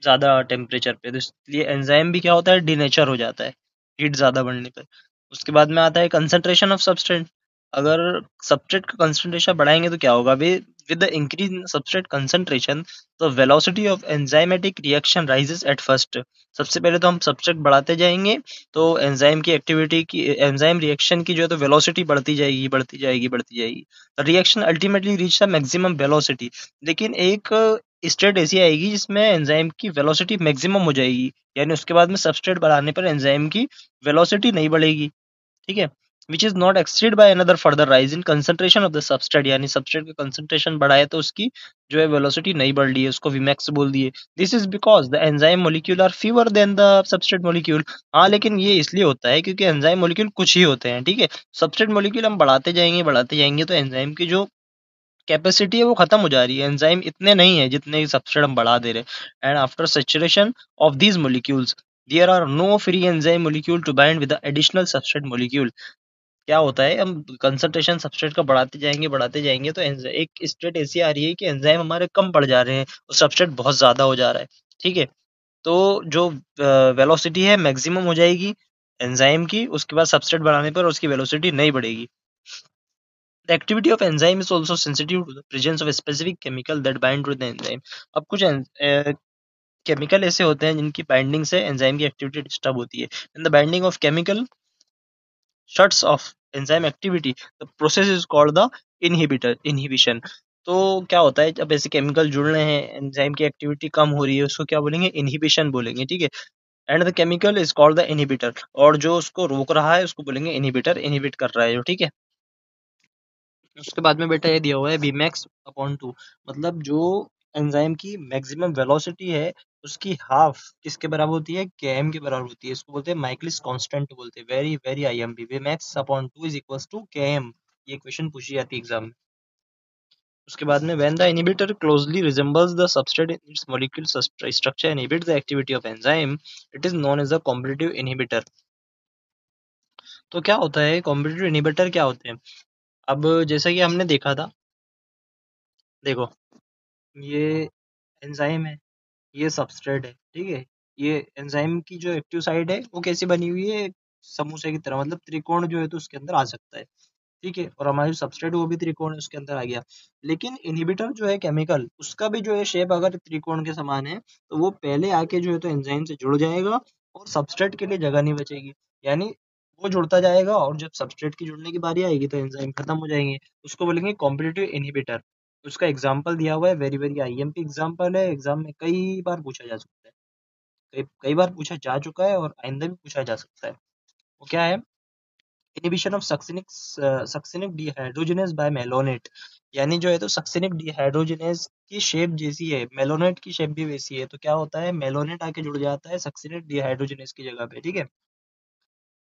ज़्यादा टेम्परेचर पे, तो इसलिए एंजाइम भी क्या होता है, डीनेचर हो जाता है हीट ज़्यादा बढ़ने पे। उसके बाद में आता है कंसंट्रेशन ऑफ सबस्ट्रेट, अगर सबस्ट्रेट का कंसंट्रेशन बढ़ाएंगे तो क्या होगा, way with the increase in substrate concentration the velocity of enzymatic reaction rises at first. सबसे पहले तो हम सबस्ट्रेट बढ़ाते जाएंगे तो एंजाइम की एक्टिविटी की, एंजाइम रिएक्शन की जो है तो वेलोसिटी बढ़ती जाएगी बढ़ती जाएगी बढ़ती जाएगी, reaction ultimately reach the maximum velocity. लेकिन एक स्टेट ऐसी आएगी जिसमें एंजाइम की वेलोसिटी मैक्सिमम हो जाएगी, यानी उसके बाद में सबस्ट्रेट बढ़ाने पर एंजाइम की वेलोसिटी नहीं बढ़ेगी, ठीक है। Which is not exceed by another further rise in concentration of the substrate, यानी सबस्ट्रेट का कंसंट्रेशन बढ़ाए तो उसकी जो है वेलोसिटी नहीं बढ़ रही है, उसको विमैक्स बोल दिए। This is because the enzyme molecule are fewer than the substrate molecule. हाँ, लेकिन ये इसलिए होता है क्योंकि एंजाइम मोलिक्यूल कुछ ही होते हैं, ठीक है। सबस्ट्रेट मोलिक्यूल हम बढ़ाते जाएंगे तो एंजाइम की जो कैपेसिटी है वो खत्म हो जा रही है, एंजाइम इतने नहीं है जितने सबस्ट्रेट हम बढ़ा दे रहे हैं। And after saturation of these molecules there are no free enzyme molecule to bind with the additional substrate molecule. क्या होता है, हम कंसंट्रेशन सबस्ट्रेट का बढ़ाते जाएंगे तो एक स्टेट ऐसी आ रही है कि एंजाइम हमारे कम पड़ जा रहे हैं और सबस्ट्रेट बहुत ज्यादा हो जा रहा है, ठीक है। तो जो वेलोसिटी है मैक्सिमम हो जाएगी एंजाइम की, उसके बाद सबस्ट्रेट बढ़ाने पर उसकी वेलोसिटी नहीं बढ़ेगी। The activity of enzyme is also sensitive to the presence of a specific chemical that bind to the enzyme. अब कुछ केमिकल ऐसे होते हैं जिनकी बाइंडिंग से एंजाइम की एक्टिविटी डिस्टर्ब होती है। And the binding of chemical shuts off enzyme activity, the process is called the inhibition। तो क्या होता है, जब ऐसे केमिकल जुड़ रहे हैं एंजाइम की एक्टिविटी कम हो रही है, उसको क्या बोलेंगे, इनहिबिशन बोलेंगे, ठीक है। And the chemical is called the inhibitor, और जो उसको रोक रहा है उसको बोलेंगे इनहिबिटर, इनहिबिट कर रहा है जो, ठीक है। उसके बाद में बेटा ये दिया हुआ है Vmax अपॉन 2, मतलब जो एंजाइम की मैक्सिमम वेलोसिटी है उसकी हाफ किसके बराबर होती है, Km के बराबर होती है। इसको बोलते हैं माइकलिस कांस्टेंट बोलते हैं, very very IMP. Vmax upon 2 is equals to Km, ये क्वेश्चन पूछी जाती है एग्जाम में। उसके बाद में when the inhibitor closely resembles the substrate in its molecule structure inhibits the activity of enzyme, it is known as a competitive inhibitor। तो क्या होता है competitive inhibitor, क्या होते हैं, अब जैसा कि हमने देखा था, देखो ये एंजाइम है, ये सबस्ट्रेट है, ठीक है। ये एंजाइम की जो एक्टिव साइट है वो कैसी बनी हुई है, समोसे की तरह, मतलब त्रिकोण जो है तो उसके अंदर आ सकता है, ठीक है। और हमारी सबस्ट्रेट वो भी त्रिकोण है, उसके अंदर आ गया। लेकिन इनहिबिटर जो है केमिकल, उसका भी जो है शेप अगर त्रिकोण के समान है तो वो पहले आके जो है तो एंजाइम से जुड़ जाएगा और सबस्ट्रेट के लिए जगह नहीं बचेगी, यानी वो जुड़ता जाएगा और जब सबस्ट्रेट की जुड़ने की बारी आएगी तो एंजाइम खत्म हो जाएंगे, उसको बोलेंगे कॉम्पिटिटिव इनहिबिटर। उसका एग्जाम्पल दिया हुआ है, वेरी वेरी आईएमपी एग्जाम्पल है, एग्जाम में कई बार पूछा जा सकता है, कई कई बार पूछा जा चुका है और आइंदा भी पूछा जा सकता है। वो क्या है, inhibition of succinic dehydrogenase by malonate, यानी जो है तो सक्सिनिक डिहाइड्रोजिनेज की शेप जैसी है, मेलोनेट की शेप भी वैसी है, तो क्या होता है, मेलोनेट आके जुड़ जाता है सक्सिनिक डिहाइड्रोजिनेज की जगह पे, ठीक है।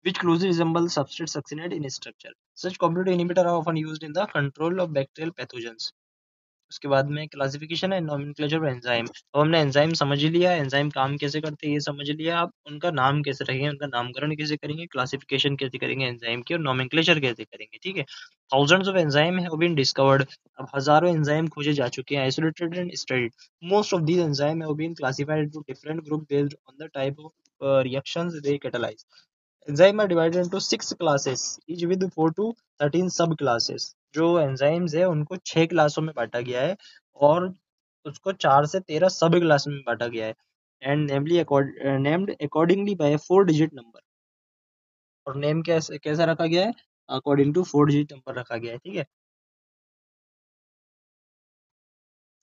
which closely resemble substrate succinate in structure. Such competitive inhibitors are often used in the control of bacterial pathogens. उसके बाद में क्लासिफिकेशन है नोमेनक्लेचर ऑफ एंजाइम। तो हमने एंजाइम समझ ही लिया, एंजाइम काम कैसे करते हैं ये समझ लिया, आप उनका नाम कैसे रखेंगे, उनका नामकरण कैसे करेंगे, क्लासिफिकेशन कैसे करेंगे एंजाइम की, और नोमेनक्लेचर कैसे करेंगे, ठीक है। Thousands of enzyme have been discovered, अब हजारों एंजाइम खोजे जा चुके हैं, isolated and studied. Most of these enzyme have been classified into different group based on the type of reactions they catalyse. Enzyme are divided into 6 classes each with 4 to 13 sub classes. जो enzymes है उनको 6 क्लासों में बांटा गया है और उसको 4 से 13 सब क्लास में बांटा गया है। And named accordingly by 4 digit number, और नेम कैसे कैसा रखा गया है, अकॉर्डिंग टू 4 डिजिट नंबर रखा गया है, ठीक है।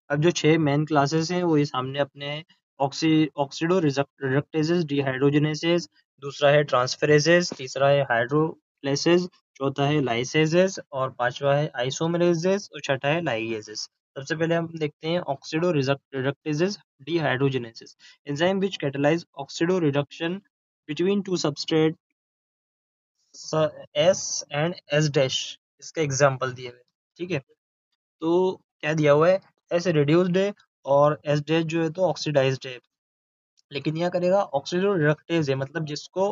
अब जो 6 मेन क्लासेस हैं वो ये सामने अपने ऑक्सीडो रिडक्टेजेस, डिहाइड्रोजनेसेस, दूसरा है ट्रांसफेरेजेस, तीसरा है हाइड्रोलाइसेस, चौथा है लाइसेजेस और पांचवा है आइसोमरेजेस और छठा है लाइगेजेस। सबसे पहले हम देखते हैं oxidoreductases, dehydrogenases, enzyme which catalyse oxidoreduction between two substrate S and S dash. इसका एग्जांपल दिए हुए, ठीक है। तो क्या दिया हुआ है, एस रिड्यूस्ड है और एस डैश जो है तो ऑक्सीडाइज्ड है। लेकिन क्या करेगा, ऑक्सीजन रिडक्टेज है, मतलब जिसको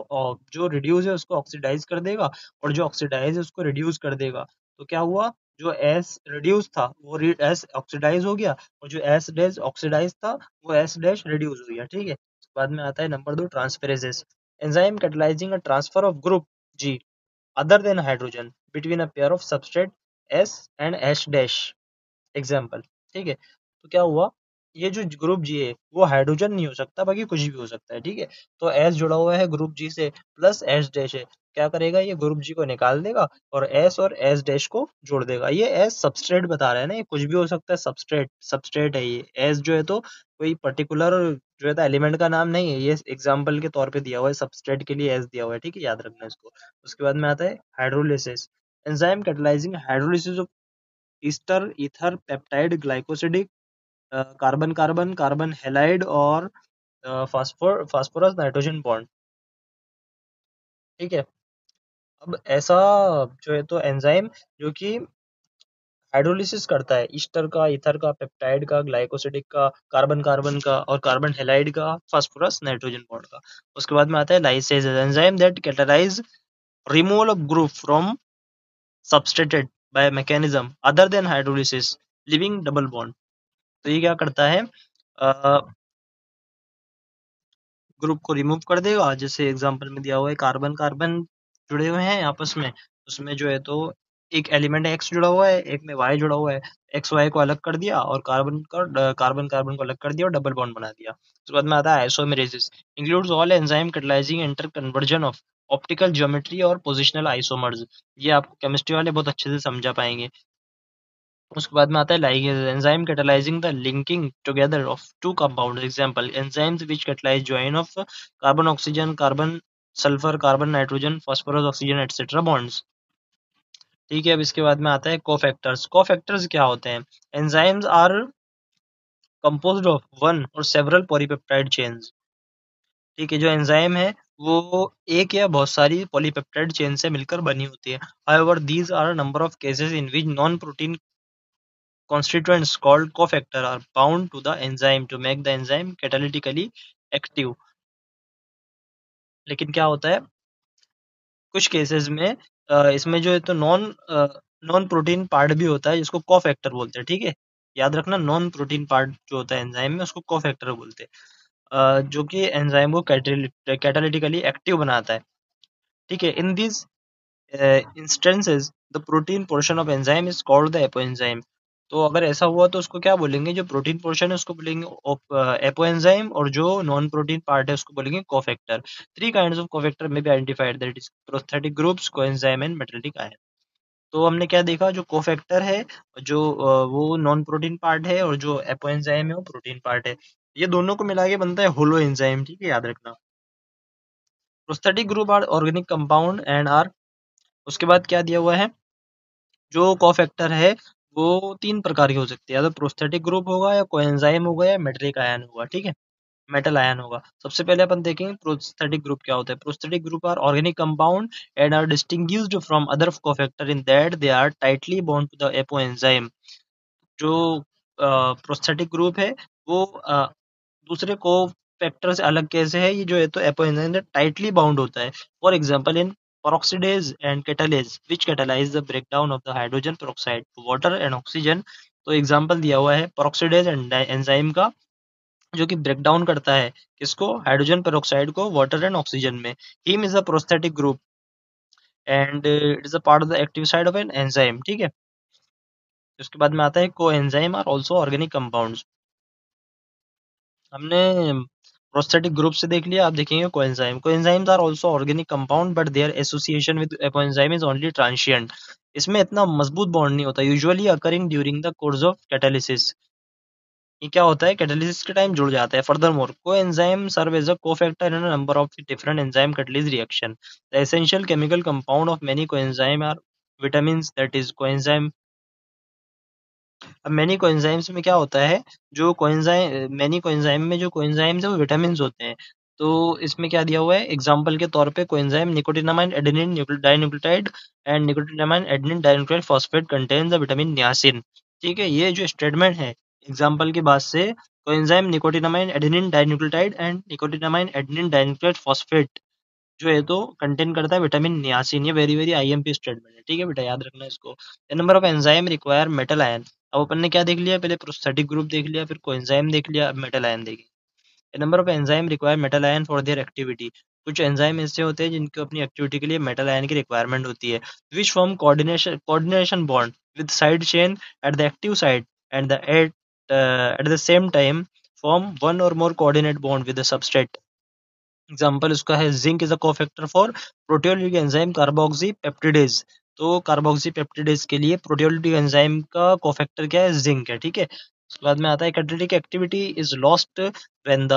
जो रिड्यूस है उसको ऑक्सीडाइज कर देगा और जो ऑक्सीडाइज है उसको रिड्यूस कर देगा। तो क्या हुआ, जो एस रिड्यूस था वो एस ऑक्सीडाइज हो गया और जो एस डैश ऑक्सीडाइज था वो एस डैश रिड्यूस हो गया, ठीक है। उसके बाद में आता है number 2, transferases, enzyme catalysing a transfer of group G other than hydrogen between a pair of substrate S and S dash example, ठीक है। तो क्या हुआ, ये जो ग्रुप जी है वो हाइड्रोजन नहीं हो सकता, बाकी कुछ भी हो सकता है, ठीक है। तो एस जुड़ा हुआ है ग्रुप जी से प्लस एस डैश है, क्या करेगा, ये ग्रुप जी को निकाल देगा और एस डैश को जोड़ देगा। ये एस सबस्ट्रेट बता रहा है ना, ये कुछ भी हो सकता है, सबस्ट्रेट सबस्ट्रेट है ये। एस जो है तो कोई पर्टिकुलर जो है एलिमेंट का नाम नहीं है, ये एग्जाम्पल के तौर पे दिया हुआ है, सबस्ट्रेट के लिए एस दिया हुआ है, ठीक है, याद रखना इसको। उसके बाद में आता है hydrolysis, enzyme catalysing hydrolysis Easter ether peptide glycosidic carbon carbon carbon halide और फास्फोरस नाइट्रोजन बॉन्ड, ठीक है। अब ऐसा जो है तो एंजाइम जो कि हाइड्रोलिसिस करता है ईस्टर का, ईथर का, पेप्टाइड का, ग्लाइकोसिडिक का, कार्बन कार्बन का और कार्बन हेलाइड का, फास्फोरस नाइट्रोजन बॉन्ड का। उसके बाद में आता है lyases, enzyme that catalyse removal of group from substrates by mechanism other than hydrolysis leaving double bond. तो ये क्या करता है, ग्रुप को रिमूव कर देगा। जैसे एग्जांपल में दिया हुआ है कार्बन कार्बन जुड़े हुए हैं आपस में, उसमें जो है तो एक एलिमेंट एक्स जुड़ा हुआ है, एक में वाई जुड़ा हुआ है, एक्स वाई को अलग कर दिया और कार्बन कार्बन को अलग कर दिया और डबल बॉन्ड बना दिया। उसके बाद में आता है isomerases, includes all enzyme catalysing interconversion of optical geometry और पोजिशनल आइसोमर्स। ये आपको केमिस्ट्री वाले बहुत अच्छे से समझा पाएंगे। उसके बाद में आता है ligase, enzyme catalysing the linking together of two compound, example enzymes which catalyse join of carbon oxygen, carbon sulphur, carbon nitrogen, phosphorus oxygen etcetera bonds, ठीक है। अब इसके बाद में आता है कोफैक्टर्स। कोफैक्टर्स क्या होते हैं, enzymes are composed of one or several polypeptide chains, ठीक है। जो एंजाइम है वो एक या बहुत सारी पॉलीपेप्टाइड चेन से मिलकर बनी होती है। However these are number of cases in which non protein constituents called cofactor are bound to the enzyme to make the enzyme catalytically active। लेकिन क्या होता है, कुछ केसेस में इसमें जो है तो नॉन प्रोटीन पार्ट भी होता है जिसको कोफैक्टर बोलते हैं, ठीक है। याद रखना, नॉन प्रोटीन पार्ट जो होता है एंजाइम में उसको कोफैक्टर बोलते हैं, जो कि एंजाइम को कैटालिटिकली एक्टिव बनाता है, ठीक है। In this instances the protein portion of enzyme is called the apoenzyme। तो अगर ऐसा हुआ तो उसको क्या बोलेंगे, जो प्रोटीन पोर्शन है उसको बोलेंगे एपोएंजाइम और जो नॉन प्रोटीन पार्ट है उसको बोलेंगे cofactor. Three kinds of cofactor may be identified, that is prosthetic groups, coenzyme and metallic ion. तो हमने क्या देखा, जो कोफैक्टर है जो वो नॉन प्रोटीन पार्ट है और जो एपोएंजाइम है वो प्रोटीन पार्ट है। ये दोनों को मिला के बनता है होलो एंजाइम, ठीक है, याद रखना। Prosthetic group are organic compound and are, उसके बाद क्या दिया हुआ है, जो कोफैक्टर है वो तीन प्रकार के हो सकते हैं, या तो प्रोस्थेटिक ग्रुप होगा या कोएंजाइम होगा या मेटेलिक आयन होगा, ठीक है, मेटल आयन होगा। सबसे पहले अपन देखेंगे प्रोस्थेटिक ग्रुप क्या होता है। Prosthetic group are organic compound and are distinguished from other cofactor in that they are tightly bound to the apoenzyme. जो प्रोस्थेटिक ग्रुप है वो दूसरे को फैक्टर से अलग कैसे है, ये जो है तो एपोएंजाइम से टाइटली बाउंड होता है। For example in peroxidase and catalase which catalyze the breakdown of the hydrogen peroxide to water and oxygen। तो एग्जांपल दिया हुआ है peroxidase एंजाइम का, जो कि ब्रेक डाउन करता है किसको, हाइड्रोजन पेरोक्साइड को वाटर एंड ऑक्सीजन में। Haem is a prosthetic group and it is a part of the active side of an enzyme, ठीक है। उसके बाद में आता है coenzyme are also organic compounds. हमने प्रोस्थेटिक ग्रुप से देख लिया, आप देखेंगे coenzyme. Coenzymes are also organic compound but their association with apoenzyme is only transient. इसमें इतना मजबूत बॉन्ड नहीं होता, usually occurring during the course of catalysis. ये क्या होता है, कैटालिसिस के टाइम जुड़ जाता है। Furthermore coenzyme serve as a cofactor in a number of different enzyme catalysis reaction. The essential chemical compound of many coenzyme are vitamins, that is coenzyme. अब many coenzymes में क्या होता है, जो कोएंजाइम मैनी कोएंजाइम में जो coenzymes है वो विटामिन्स होते हैं। तो इसमें क्या दिया हुआ है, एग्जांपल के तौर पे coenzyme nicotinamide adenine dinucleotide and nicotinamide adenine dinucleotide phosphate contain the vitamin niacin. ठीक है, ये जो स्टेटमेंट है एग्जांपल की बात से, coenzyme nicotinamide adenine dinucleotide and nicotinamide adenine dinucleotide phosphate जो है तो कंटेन करता है विटामिन नियासिन। ये वेरी वेरी आईएमपी स्टेटमेंट है, ठीक है बेटा, याद रखना इसको। Number of enzyme require metal ion. अब अपन ने क्या देख लिया, पहले प्रोस्थेटिक ग्रुप देख लिया, फिर कोएंजाइम देख लिया, अब मेटल आयन देखेंगे। Number of enzyme require metal ion for their activity. कुछ एंजाइम ऐसे होते हैं जिनको अपनी एक्टिविटी के लिए मेटल आयन की रिक्वायरमेंट होती है। Which form coordination bond with side chain at the active side and the at the same time form one और more coordinate bond with the substrate. Example इसका है zinc is a cofactor for proteolytic enzyme carboxypeptidase. तो carboxypeptidase के लिए proteolytic enzyme का cofactor क्या है, zinc है, ठीक है। उसके बाद में आता है catalytic activity is lost when the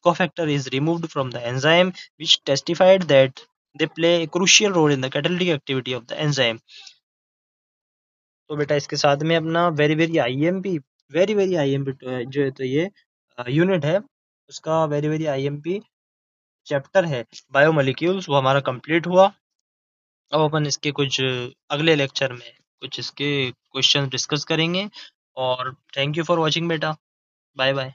cofactor is removed from the enzyme which testified that they play a crucial role in the catalytic activity of the enzyme. तो बेटा इसके साथ में अपना वेरी वेरी आईएमपी जो है तो ये यूनिट है, उसका वेरी वेरी आईएमपी चैप्टर है बायोमोलिक्यूल्स, वो हमारा कंप्लीट हुआ। अब अपन इसके कुछ अगले लेक्चर में कुछ इसके क्वेश्चन डिस्कस करेंगे। और थैंक यू फॉर वॉचिंग बेटा, बाय बाय।